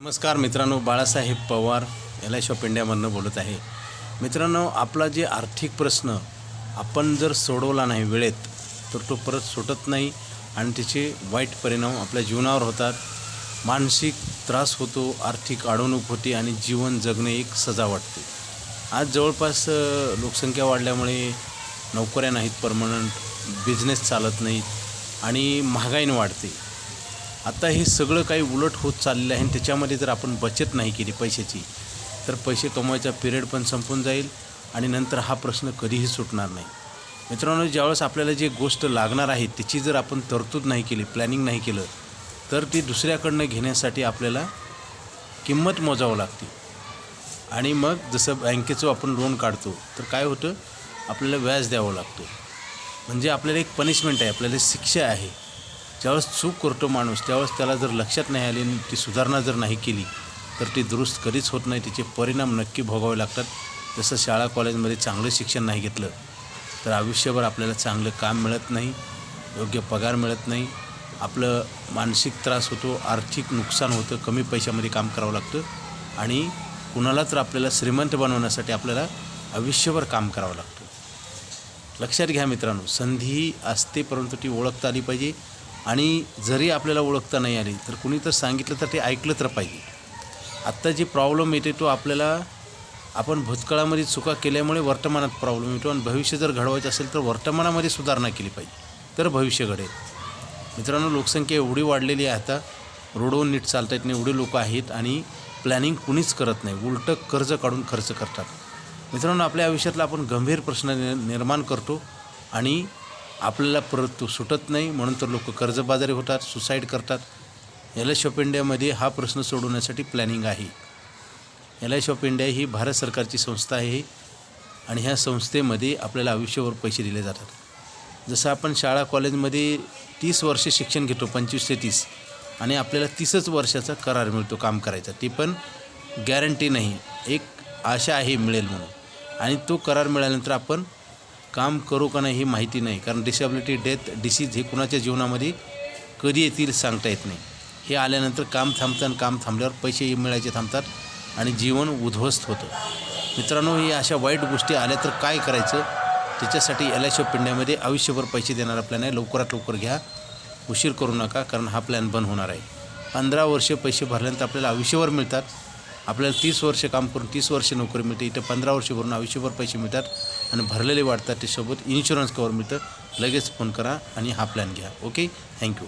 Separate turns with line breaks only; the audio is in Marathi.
नमस्कार मित्रांनो, बाळासाहेब पवार LIC ऑफ इंडियामधून बोलत आहे। मित्रांनो, आपला जे आर्थिक प्रश्न आपण जर सोडवला नाही वेळेत तर तो परत सुटत नाही आणि त्याचे वाईट परिणाम आपल्या जीवनावर होतात। मानसिक त्रास होतो, आर्थिक अडवणूक होते आणि जीवन जगणे एक सजा वाटते। आज जवळपास लोकसंख्या वाढल्यामुळे नोकऱ्या नाहीत, परमनंट बिझनेस चालत नाहीत आणि महागाईने वाढते। आता हे सगळं काही उलट होत चाललेलं आहे आणि त्याच्यामध्ये जर आपण बचत नाही केली पैशाची तर पैसे कमवायचा पिरियड पण संपून जाईल आणि नंतर हा प्रश्न कधीही सुटणार नाही। मित्रांनो, ज्यावेळेस आपल्याला जे गोष्ट लागणार आहे त्याची जर आपण तरतूद नाही केली, प्लॅनिंग नाही केलं तर ती दुसऱ्याकडनं घेण्यासाठी आपल्याला किंमत मोजावं लागते। आणि मग जसं बँकेचं आपण लोन काढतो तर काय होतं, आपल्याला व्याज द्यावं लागतो। म्हणजे आपल्याला एक पनिशमेंट आहे, आपल्याला शिक्षा आहे। ज्यावेळेस चूक करतो माणूस त्यावेळेस त्याला जर लक्षात नाही आली आणि ती सुधारणा जर नाही केली तर ती दुरुस्त कधीच होत नाही, तिचे परिणाम नक्की भोगावे लागतात। जसं शाळा कॉलेजमध्ये चांगलं शिक्षण नाही घेतलं तर आयुष्यभर आपल्याला चांगलं काम मिळत नाही, योग्य पगार मिळत नाही, आपलं मानसिक त्रास होतो, आर्थिक नुकसान होतं, कमी पैशामध्ये काम करावं लागतं आणि कुणाला तर आपल्याला श्रीमंत बनवण्यासाठी आपल्याला आयुष्यभर काम करावं लागतं। लक्षात घ्या मित्रांनो, संधी असते परंतु ती ओळखता आली पाहिजे आणि जरी आपल्याला ओळखता नाही आली तर कुणी तर सांगितलं तर ते ऐकलं तर पाहिजे। आत्ता जे प्रॉब्लेम येते तो आपल्याला आपण भूतकाळामध्ये चुका केल्यामुळे वर्तमानात प्रॉब्लेम येतो आणि भविष्य जर घडवायचं असेल तर वर्तमानामध्ये सुधारणा केली पाहिजे तर भविष्य घडेल। मित्रांनो, लोकसंख्या एवढी वाढलेली आहे, आता रोडवर नीट चालता येत नाही एवढे लोक आहेत आणि प्लॅनिंग कुणीच करत नाही, उलटं कर्ज काढून खर्च करतात। मित्रांनो, आपल्या आयुष्यातला आपण गंभीर प्रश्न निर्माण करतो आणि आपल्याला परत तो सुटत नाही, म्हणून तर लोक कर्जबाजारी होतात, सुसाईड करतात। LIC ऑफ इंडियामध्ये हा प्रश्न सोडवण्यासाठी प्लॅनिंग आहे। LIC ऑफ इंडिया ही भारत सरकारची संस्था आहे आणि ह्या संस्थेमध्ये आपल्याला आयुष्यभर पैसे दिले जातात। जसं आपण शाळा कॉलेजमध्ये 30 वर्षे शिक्षण घेतो, 25 ते 30, आणि आपल्याला 30च वर्षाचा करार मिळतो काम करायचा, ती पण गॅरंटी नाही, एक आशा आहे मिळेल म्हणून, आणि तो करार मिळाल्यानंतर आपण काम करू का नाही हे माहिती नाही, कारण डिसेबिलिटी, डेथ, डिसीज हे कुणाच्या जीवनामध्ये कधी येतील सांगता येत नाही। हे आल्यानंतर काम थांबतं आणि काम थांबल्यावर पैसे मिळायचे थांबतात आणि जीवन उद्ध्वस्त होतं। मित्रांनो, हे अशा वाईट गोष्टी आल्या तर काय करायचं, त्याच्यासाठी LIC ऑफ इंडियामध्ये आयुष्यभर पैसे देणारा प्लॅन आहे। लवकरात लवकर घ्या, उशीर करू नका, कारण हा प्लॅन बंद होणार आहे। 15 वर्षे पैसे भरल्यानंतर आपल्याला आयुष्यभर मिळतात। आपल्याला 30 वर्ष काम करून 30 वर्ष नोकरी मिळते, इथं 15 वर्ष भरून आयुष्यभर पैसे मिळतात आणि भरलेले वाढतात, त्यासोबत इन्शुरन्स कवर मिळतं। लगेच फोन करा आणि हा प्लॅन घ्या। Okay, thank you.